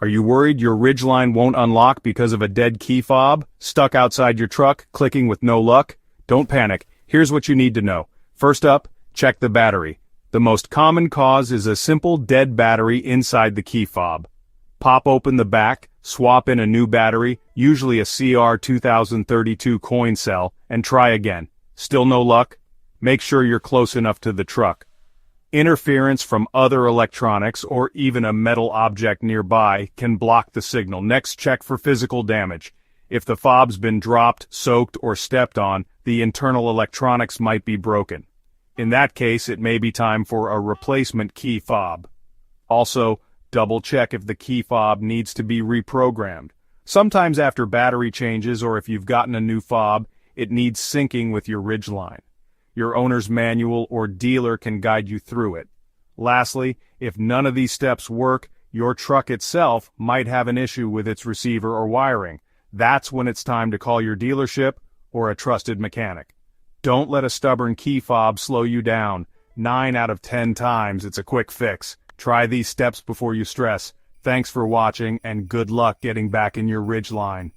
Are you worried your Ridgeline won't unlock because of a dead key fob, stuck outside your truck, clicking with no luck? Don't panic. Here's what you need to know. First up, check the battery. The most common cause is a simple dead battery inside the key fob. Pop open the back, swap in a new battery, usually a CR 2032 coin cell, and try again. Still no luck? Make sure you're close enough to the truck. Interference from other electronics or even a metal object nearby can block the signal. Next, check for physical damage. If the fob's been dropped, soaked, or stepped on, the internal electronics might be broken. In that case, it may be time for a replacement key fob. Also, double-check if the key fob needs to be reprogrammed. Sometimes after battery changes or if you've gotten a new fob, it needs syncing with your Ridgeline. Your owner's manual or dealer can guide you through it. Lastly, if none of these steps work, your truck itself might have an issue with its receiver or wiring. That's when it's time to call your dealership or a trusted mechanic. Don't let a stubborn key fob slow you down. 9 out of 10 times it's a quick fix. Try these steps before you stress. Thanks for watching and good luck getting back in your Ridgeline.